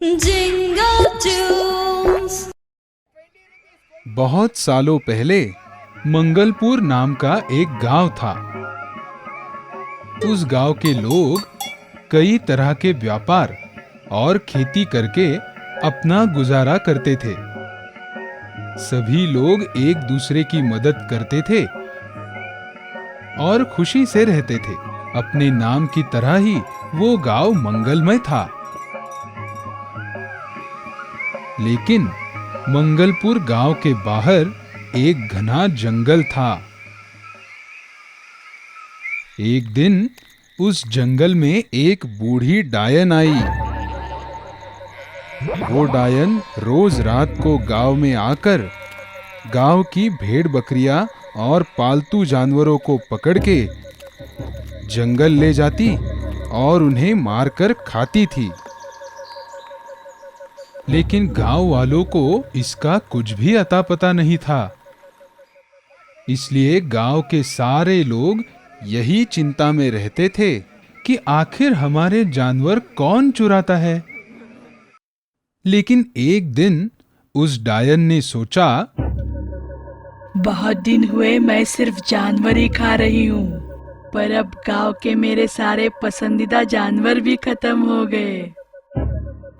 Jingle tunes. बहुत सालों पहले मंगलपुर नाम का एक गांव था। उस गांव के लोग कई तरह के व्यापार और खेती करके अपना गुजारा करते थे। सभी लोग एक दूसरे की मदद करते थे और खुशी से रहते थे। अपने नाम की तरह ही वो गांव मंगलमय था। लेकिन मंगलपुर गांव के बाहर एक घना जंगल था। एक दिन उस जंगल में एक बूढ़ी डायन आई। वो डायन रोज रात को गांव में आकर गांव की भेड़ बकरियां और पालतू जानवरों को पकड़ के जंगल ले जाती और उन्हें मारकर खाती थी। लेकिन गांव वालों को इसका कुछ भी अता पता नहीं था। इसलिए गांव के सारे लोग यही चिंता में रहते थे कि आखिर हमारे जानवर कौन चुराता है। लेकिन एक दिन उस डायन ने सोचा, बहुत दिन हुए मैं सिर्फ जानवर ही खा रही हूँ, पर अब गांव के मेरे सारे पसंदीदा जानवर भी खत्म हो गए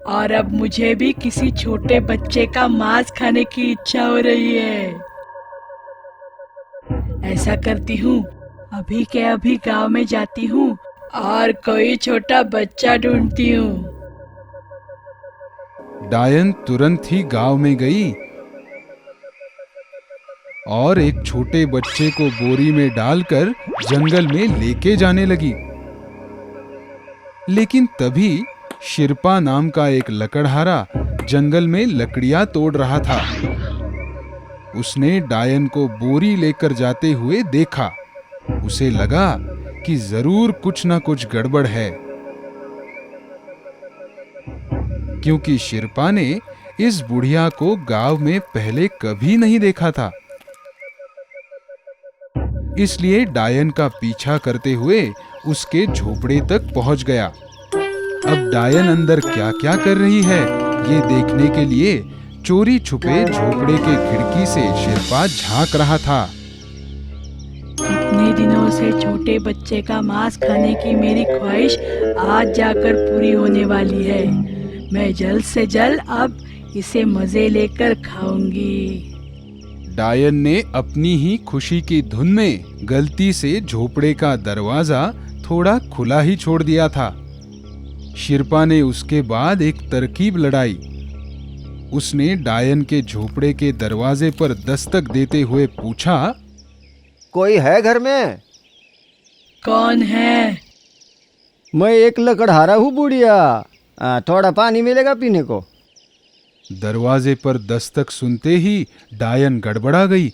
और अब मुझे भी किसी छोटे बच्चे का मांस खाने की इच्छा हो रही है। ऐसा करती हूँ, अभी के अभी गांव में जाती हूँ और कोई छोटा बच्चा ढूंढती हूँ। डायन तुरंत ही गांव में गई और एक छोटे बच्चे को बोरी में डालकर जंगल में लेके जाने लगी। लेकिन तभी शिरपा नाम का एक लकड़हारा जंगल में लकड़ियां तोड़ रहा था। उसने डायन को बोरी लेकर जाते हुए देखा। उसे लगा कि जरूर कुछ ना कुछ गड़बड़ है, क्योंकि शिरपा ने इस बुढ़िया को गांव में पहले कभी नहीं देखा था। इसलिए डायन का पीछा करते हुए उसके झोपड़े तक पहुंच गया। अब डायन अंदर क्या क्या कर रही है ये देखने के लिए चोरी छुपे झोपड़े के खिड़की से शिरपा झांक रहा था। इतने दिनों से छोटे बच्चे का मांस खाने की मेरी ख्वाहिश आज जाकर पूरी होने वाली है। मैं जल्द से जल्द अब इसे मजे लेकर खाऊंगी। डायन ने अपनी ही खुशी की धुन में गलती से झोपड़े का दरवाजा थोड़ा खुला ही छोड़ दिया था। शिरपा ने उसके बाद एक तरकीब लड़ाई। उसने डायन के झोपड़े के दरवाजे पर दस्तक देते हुए पूछा, कोई है घर में? कौन है? मैं एक लकड़हारा हूँ बुढ़िया, थोड़ा पानी मिलेगा पीने को? दरवाजे पर दस्तक सुनते ही डायन गड़बड़ा गई।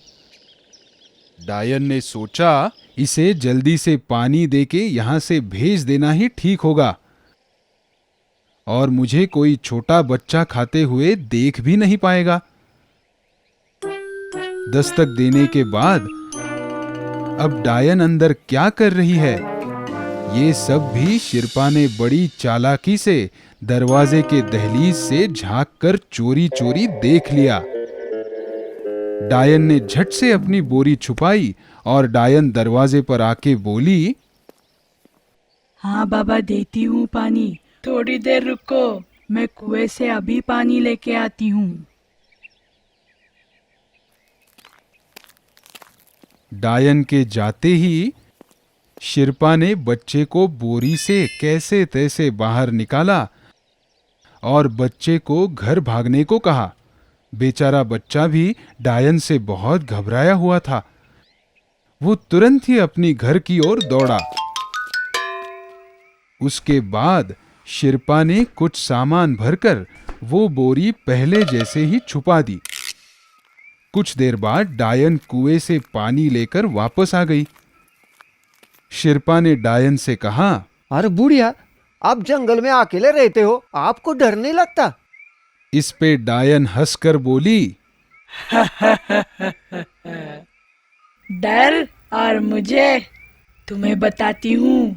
डायन ने सोचा, इसे जल्दी से पानी देके यहां से भेज देना ही ठीक होगा और मुझे कोई छोटा बच्चा खाते हुए देख भी नहीं पाएगा। दस्तक देने के बाद अब डायन अंदर क्या कर रही है ये सब भी शिरपा ने बड़ी चालाकी से दरवाजे के दहलीज से झांककर चोरी चोरी देख लिया। डायन ने झट से अपनी बोरी छुपाई और डायन दरवाजे पर आके बोली, हाँ बाबा, देती हूँ पानी, थोड़ी देर रुको, मैं कुएं से अभी पानी लेके आती हूँ। डायन के जाते ही शिरपा ने बच्चे को बोरी से कैसे तैसे बाहर निकाला और बच्चे को घर भागने को कहा। बेचारा बच्चा भी डायन से बहुत घबराया हुआ था। वो तुरंत ही अपनी घर की ओर दौड़ा। उसके बाद शिरपा ने कुछ सामान भरकर वो बोरी पहले जैसे ही छुपा दी। कुछ देर बाद डायन कुएं से पानी लेकर वापस आ गई। शिरपा ने डायन से कहा, अरे बुढ़िया, आप जंगल में अकेले रहते हो, आपको डर नहीं लगता? इस पे डायन हंसकर बोली, डर और मुझे तुम्हें बताती हूँ,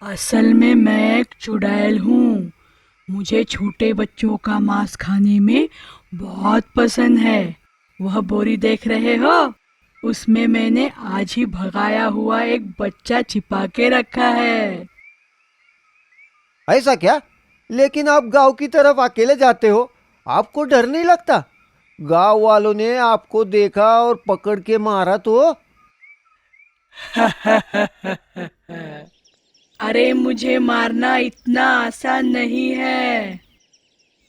असल में मैं एक चुड़ैल हूँ। मुझे छोटे बच्चों का मांस खाने में बहुत पसंद है। वह बोरी देख रहे हो, उसमें मैंने आज ही भगाया हुआ एक बच्चा छिपा के रखा है। ऐसा क्या? लेकिन आप गांव की तरफ अकेले जाते हो, आपको डर नहीं लगता? गांव वालों ने आपको देखा और पकड़ के मारा तो? अरे मुझे मारना इतना आसान नहीं है।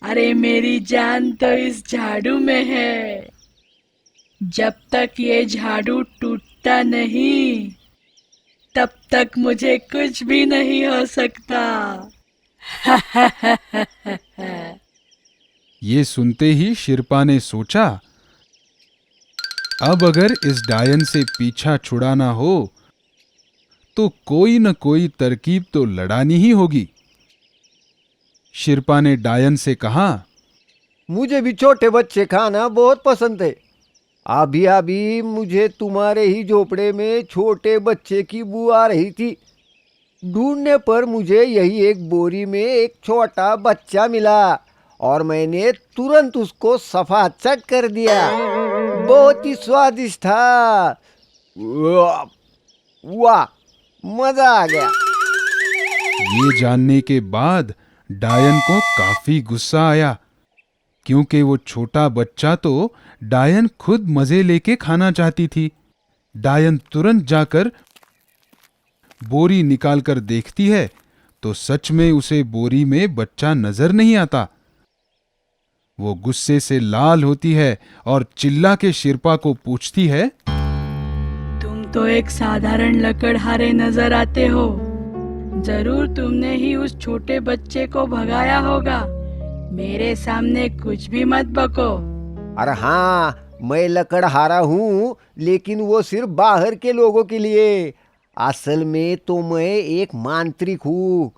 अरे मेरी जान तो इस झाड़ू में है। जब तक ये झाड़ू टूटता नहीं, तब तक मुझे कुछ भी नहीं हो सकता। ये सुनते ही शिरपा ने सोचा, अब अगर इस डायन से पीछा छुड़ाना हो तो कोई न कोई तरकीब तो लड़ानी ही होगी। शिरपा ने डायन से कहा, मुझे भी छोटे बच्चे खाना बहुत पसंद है। अभी अभी मुझे तुम्हारे ही झोपड़े में छोटे बच्चे की बू आ रही थी। ढूंढने पर मुझे यही एक बोरी में एक छोटा बच्चा मिला और मैंने तुरंत उसको सफा चट कर दिया। बहुत ही स्वादिष्ट था। वाह वाह, मजा आ गया। ये जानने के बाद डायन को काफी गुस्सा आया, क्योंकि वो छोटा बच्चा तो डायन खुद मजे लेके खाना चाहती थी। डायन तुरंत जाकर बोरी निकालकर देखती है तो सच में उसे बोरी में बच्चा नजर नहीं आता। वो गुस्से से लाल होती है और चिल्ला के शिरपा को पूछती है, तुम तो एक साधारण लकड़हारे नजर आते हो। जरूर तुमने ही उस छोटे बच्चे को भगाया होगा। मेरे सामने कुछ भी मत बको। अरे हाँ, मैं लकड़हारा हूँ, लेकिन वो सिर्फ बाहर के लोगों के लिए। असल में तो मैं एक मांत्रिक हूँ।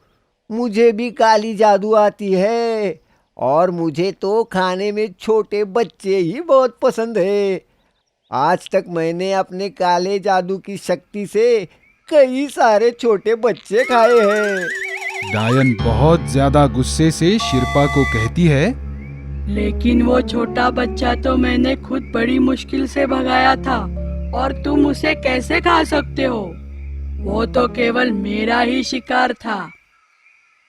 मुझे भी काली जादू आती है और मुझे तो खाने में छोटे बच्चे ही बहुत पसंद है। आज तक मैंने अपने काले जादू की शक्ति से कई सारे छोटे बच्चे खाए हैं। डायन बहुत ज्यादा गुस्से से शिरपा को कहती है, लेकिन वो छोटा बच्चा तो मैंने खुद बड़ी मुश्किल से भगाया था, और तुम उसे कैसे खा सकते हो? वो तो केवल मेरा ही शिकार था।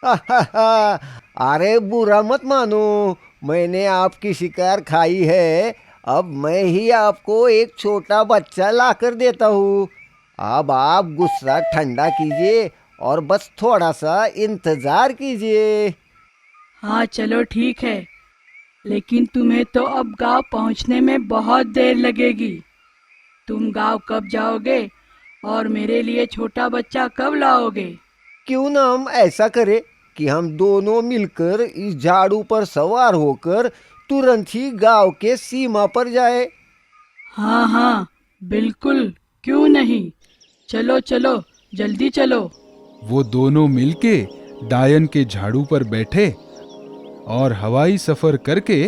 अरे बुरा मत मानो, मैंने आपकी शिकार खाई है। अब मैं ही आपको एक छोटा बच्चा ला कर देता हूँ। अब आप गुस्सा ठंडा कीजिए और बस थोड़ा सा इंतजार कीजिए। हाँ चलो ठीक है, लेकिन तुम्हें तो अब गांव पहुंचने में बहुत देर लगेगी। तुम गांव कब जाओगे और मेरे लिए छोटा बच्चा कब लाओगे? क्यों ना हम ऐसा करें कि हम दोनों मिलकर इस झाड़ू पर सवार होकर तुरंत ही गांव के सीमा पर जाए। हाँ हाँ बिल्कुल, क्यों नहीं। चलो चलो, जल्दी चलो। वो दोनों मिलके डायन के झाड़ू पर बैठे और हवाई सफर करके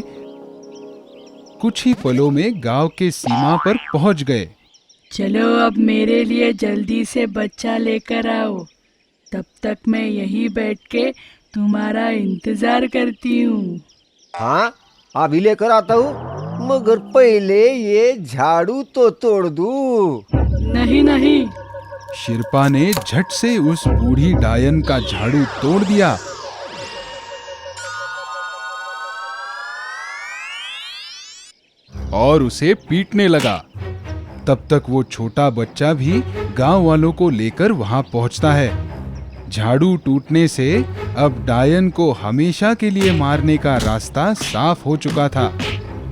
कुछ ही पलों में गांव के सीमा पर पहुंच गए। चलो अब मेरे लिए जल्दी से बच्चा लेकर आओ। तब तक मैं यहीं बैठ के तुम्हारा इंतजार करती हूँ। हाँ, अभी लेकर आता हूँ, मगर पहले ये झाड़ू तो तोड़ दूँ। नहीं नहीं। शिरपा ने झट से उस बूढ़ी डायन का झाड़ू तोड़ दिया और उसे पीटने लगा। तब तक वो छोटा बच्चा भी गांव वालों को लेकर वहां पहुंचता है। झाड़ू टूटने से अब डायन को हमेशा के लिए मारने का रास्ता साफ हो चुका था।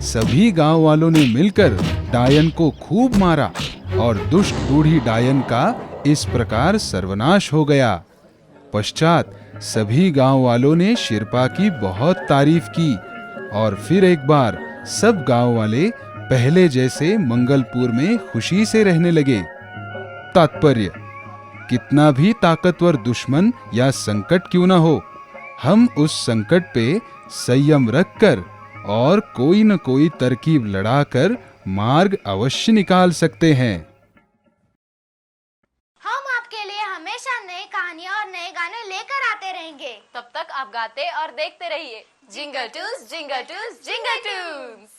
सभी गांव वालों ने मिलकर डायन को खूब मारा और दुष्ट बूढ़ी डायन का इस प्रकार सर्वनाश हो गया। पश्चात सभी गांव वालों ने शिरपा की बहुत तारीफ की और फिर एक बार सब गांव वाले पहले जैसे मंगलपुर में खुशी से रहने लगे। तात्पर्य, कितना भी ताकतवर दुश्मन या संकट क्यों न हो, हम उस संकट पे संयम रखकर और कोई न कोई तरकीब लड़ाकर मार्ग अवश्य निकाल सकते हैं। हम आपके लिए हमेशा नई कहानियाँ और नए गाने लेकर आते रहेंगे। तब तक आप गाते और देखते रहिए jingle Toons jingle Toons jingle Toons.